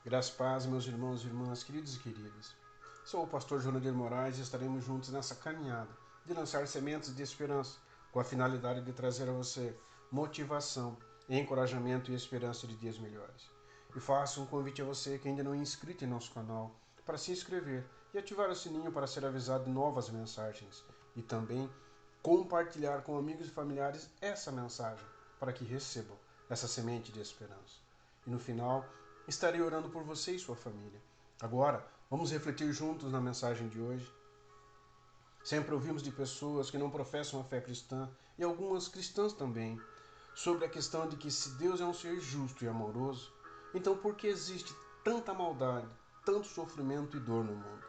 Graças e paz, meus irmãos e irmãs, queridos e queridas. Sou o pastor Jonadir Moraes e estaremos juntos nessa caminhada de lançar sementes de esperança com a finalidade de trazer a você motivação, encorajamento e esperança de dias melhores. E faço um convite a você que ainda não é inscrito em nosso canal para se inscrever e ativar o sininho para ser avisado de novas mensagens e também compartilhar com amigos e familiares essa mensagem para que recebam essa semente de esperança. E no final, estarei orando por você e sua família. Agora, vamos refletir juntos na mensagem de hoje. Sempre ouvimos de pessoas que não professam a fé cristã, e algumas cristãs também, sobre a questão de que se Deus é um ser justo e amoroso, então por que existe tanta maldade, tanto sofrimento e dor no mundo?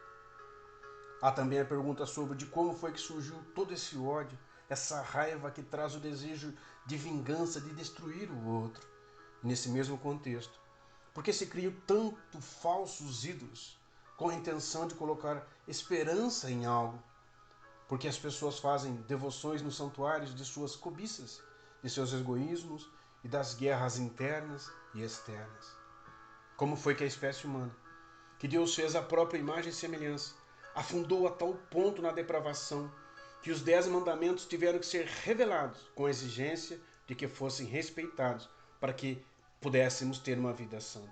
Há também a pergunta sobre de como foi que surgiu todo esse ódio, essa raiva que traz o desejo de vingança, de destruir o outro. E nesse mesmo contexto, porque se criam tanto falsos ídolos com a intenção de colocar esperança em algo? Porque as pessoas fazem devoções nos santuários de suas cobiças, de seus egoísmos e das guerras internas e externas. Como foi que a espécie humana, que Deus fez a própria imagem e semelhança, afundou a tal ponto na depravação que os 10 mandamentos tiveram que ser revelados com a exigência de que fossem respeitados para que pudéssemos ter uma vida santa?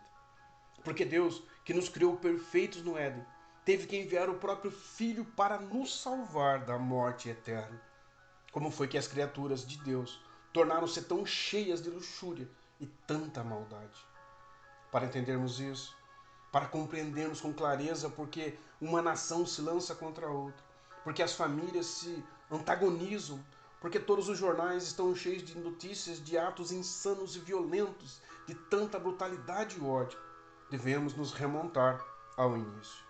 Porque Deus, que nos criou perfeitos no Éden, teve que enviar o próprio Filho para nos salvar da morte eterna. Como foi que as criaturas de Deus tornaram-se tão cheias de luxúria e tanta maldade? Para entendermos isso, para compreendermos com clareza porque uma nação se lança contra a outra, porque as famílias se antagonizam, porque todos os jornais estão cheios de notícias de atos insanos e violentos, de tanta brutalidade e ódio, devemos nos remontar ao início.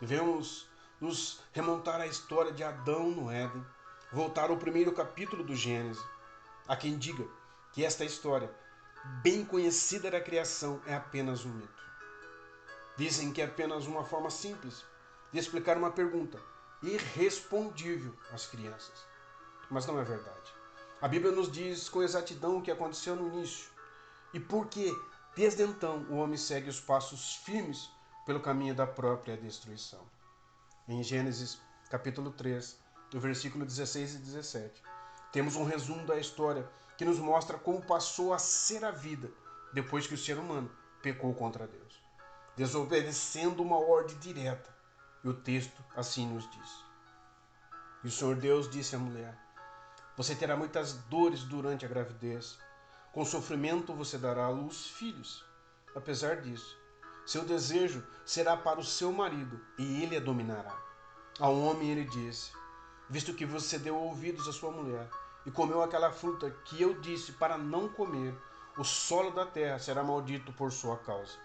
Devemos nos remontar à história de Adão no Éden, voltar ao primeiro capítulo do Gênesis. Há quem diga que esta história, bem conhecida da criação, é apenas um mito. Dizem que é apenas uma forma simples de explicar uma pergunta irrespondível às crianças. Mas não é verdade. A Bíblia nos diz com exatidão o que aconteceu no início e por que, desde então, o homem segue os passos firmes pelo caminho da própria destruição. Em Gênesis capítulo 3, do versículo 16 e 17, temos um resumo da história que nos mostra como passou a ser a vida depois que o ser humano pecou contra Deus, desobedecendo uma ordem direta. E o texto assim nos diz. E o Senhor Deus disse à mulher: você terá muitas dores durante a gravidez. Com sofrimento você dará à luz filhos. Apesar disso, seu desejo será para o seu marido e ele a dominará. Ao homem ele disse: visto que você deu ouvidos à sua mulher e comeu aquela fruta que eu disse para não comer, o solo da terra será maldito por sua causa.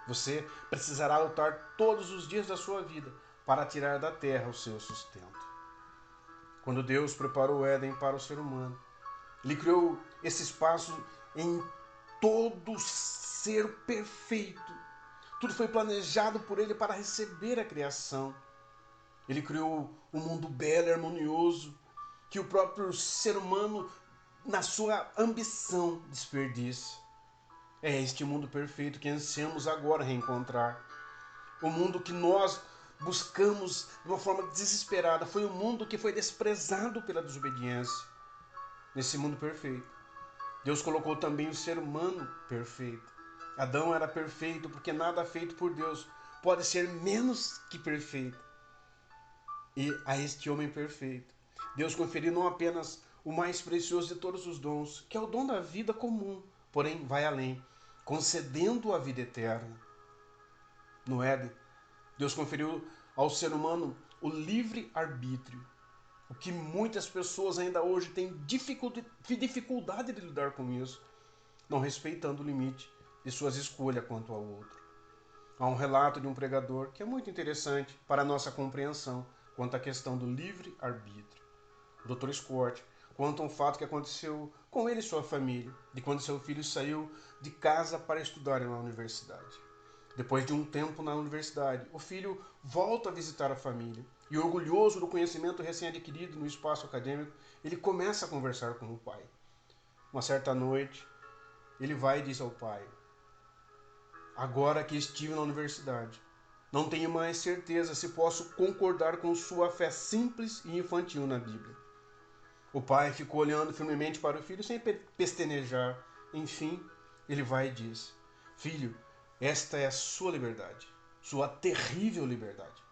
Você precisará lutar todos os dias da sua vida para tirar da terra o seu sustento. Quando Deus preparou o Éden para o ser humano, Ele criou esse espaço em todo ser perfeito. Tudo foi planejado por Ele para receber a criação. Ele criou um mundo belo e harmonioso que o próprio ser humano, na sua ambição, desperdiça. É este mundo perfeito que ansiamos agora reencontrar. O mundo que nós buscamos de uma forma desesperada foi o mundo que foi desprezado pela desobediência. Nesse mundo perfeito, Deus colocou também o ser humano perfeito. Adão era perfeito porque nada feito por Deus pode ser menos que perfeito. E a este homem perfeito, Deus conferiu não apenas o mais precioso de todos os dons, que é o dom da vida comum, porém vai além, concedendo a vida eterna. No Éden, Deus conferiu ao ser humano o livre arbítrio, o que muitas pessoas ainda hoje têm dificuldade de lidar com isso, não respeitando o limite de suas escolhas quanto ao outro. Há um relato de um pregador que é muito interessante para a nossa compreensão quanto à questão do livre arbítrio. O Dr. Scott conta um fato que aconteceu com ele e sua família, de quando seu filho saiu de casa para estudar na universidade. Depois de um tempo na universidade, o filho volta a visitar a família e, orgulhoso do conhecimento recém-adquirido no espaço acadêmico, ele começa a conversar com o pai. Uma certa noite, ele vai e diz ao pai: agora que estive na universidade. Não tenho mais certeza se posso concordar com sua fé simples e infantil na Bíblia. O pai ficou olhando firmemente para o filho sem pestanejar. Enfim, ele vai e diz: Filho, esta é a sua liberdade, sua terrível liberdade.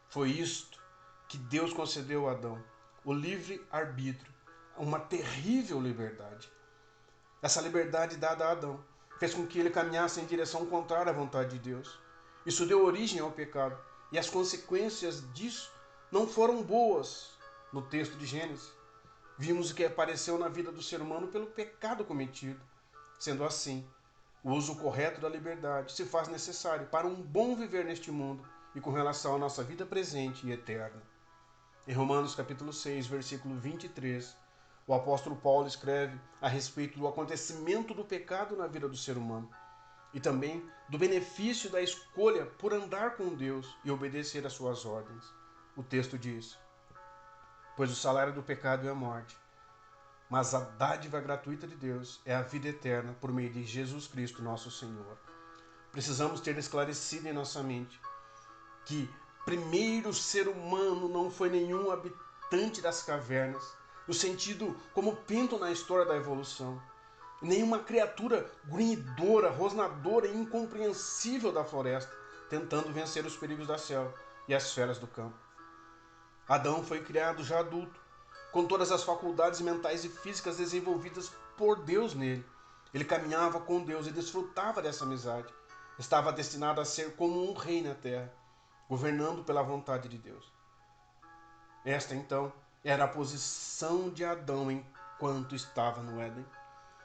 Foi isto que Deus concedeu a Adão, o livre-arbítrio, uma terrível liberdade. Essa liberdade dada a Adão fez com que ele caminhasse em direção contrária à vontade de Deus. Isso deu origem ao pecado, e as consequências disso não foram boas. No texto de Gênesis, vimos o que apareceu na vida do ser humano pelo pecado cometido. Sendo assim, o uso correto da liberdade se faz necessário para um bom viver neste mundo e com relação à nossa vida presente e eterna. Em Romanos capítulo 6, versículo 23, o apóstolo Paulo escreve a respeito do acontecimento do pecado na vida do ser humano e também do benefício da escolha por andar com Deus e obedecer às suas ordens. O texto diz: Pois o salário do pecado é a morte, mas a dádiva gratuita de Deus é a vida eterna por meio de Jesus Cristo, nosso Senhor. Precisamos ter esclarecido em nossa mente que primeiro ser humano não foi nenhum habitante das cavernas, no sentido como pintam na história da evolução. Nenhuma criatura grunhidora, rosnadora e incompreensível da floresta, tentando vencer os perigos da selva e as feras do campo. Adão foi criado já adulto, com todas as faculdades mentais e físicas desenvolvidas por Deus nele. Ele caminhava com Deus e desfrutava dessa amizade. Estava destinado a ser como um rei na terra, governando pela vontade de Deus. Esta, então, era a posição de Adão enquanto estava no Éden.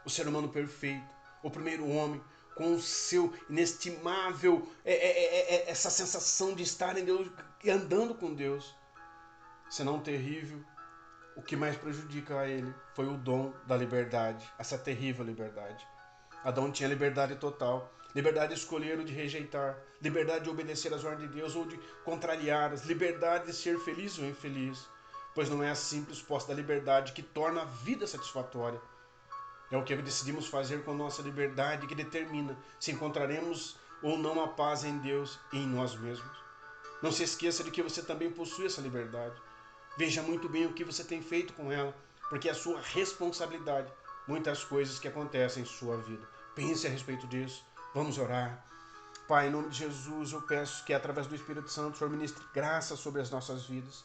O ser humano perfeito, o primeiro homem, com o seu inestimável, essa sensação de estar em Deus e andando com Deus. Senão terrível, o que mais prejudica a ele foi o dom da liberdade, essa terrível liberdade. Adão tinha liberdade total, liberdade de escolher ou de rejeitar, liberdade de obedecer às ordens de Deus ou de contrariá-las, liberdade de ser feliz ou infeliz, pois não é a simples posse da liberdade que torna a vida satisfatória. É o que decidimos fazer com nossa liberdade que determina se encontraremos ou não a paz em Deus e em nós mesmos. Não se esqueça de que você também possui essa liberdade. Veja muito bem o que você tem feito com ela, porque é a sua responsabilidade muitas coisas que acontecem em sua vida. Pense a respeito disso. Vamos orar. Pai, em nome de Jesus, eu peço que através do Espírito Santo o Senhor ministre graça sobre as nossas vidas.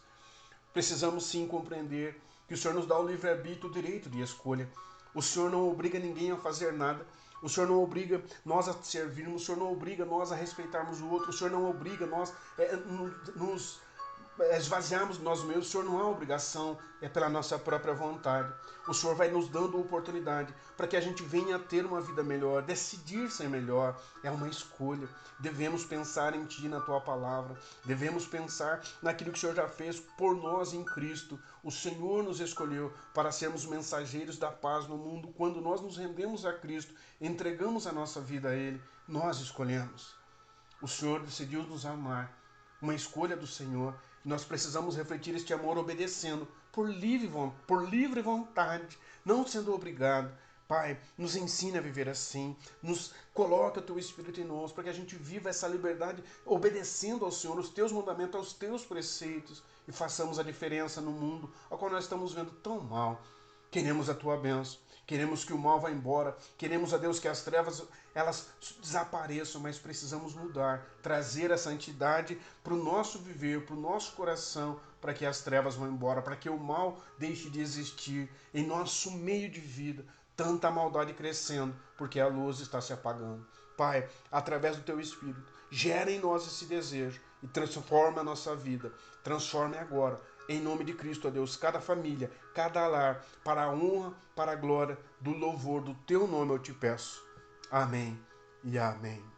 Precisamos sim compreender que o Senhor nos dá o livre-arbítrio, o direito de escolha. O Senhor não obriga ninguém a fazer nada. O Senhor não obriga nós a servirmos. O Senhor não obriga nós a respeitarmos o outro. O Senhor não obriga nós nos esvaziarmos de nós mesmos. O Senhor não há obrigação, é pela nossa própria vontade. O Senhor vai nos dando oportunidade para que a gente venha a ter uma vida melhor, decidir ser melhor. É uma escolha. Devemos pensar em Ti, na Tua palavra. Devemos pensar naquilo que o Senhor já fez por nós em Cristo. O Senhor nos escolheu para sermos mensageiros da paz no mundo. Quando nós nos rendemos a Cristo, entregamos a nossa vida a Ele, nós escolhemos. O Senhor decidiu nos amar. Uma escolha do Senhor. E nós precisamos refletir este amor obedecendo por livre vontade, não sendo obrigado. Pai, nos ensina a viver assim, nos coloca o Teu Espírito em nós, para que a gente viva essa liberdade obedecendo ao Senhor, os Teus mandamentos, aos Teus preceitos, e façamos a diferença no mundo, ao qual nós estamos vendo tão mal. Queremos a Tua bênção, queremos que o mal vá embora, queremos, a Deus, que as trevas elas desapareçam, mas precisamos mudar, trazer a santidade para o nosso viver, para o nosso coração, para que as trevas vão embora, para que o mal deixe de existir em nosso meio de vida. Tanta maldade crescendo, porque a luz está se apagando. Pai, através do Teu Espírito, gera em nós esse desejo e transforma a nossa vida. Transforme agora, em nome de Cristo, ó Deus, cada família, cada lar, para a honra, para a glória do louvor do Teu nome eu te peço. Amém e amém.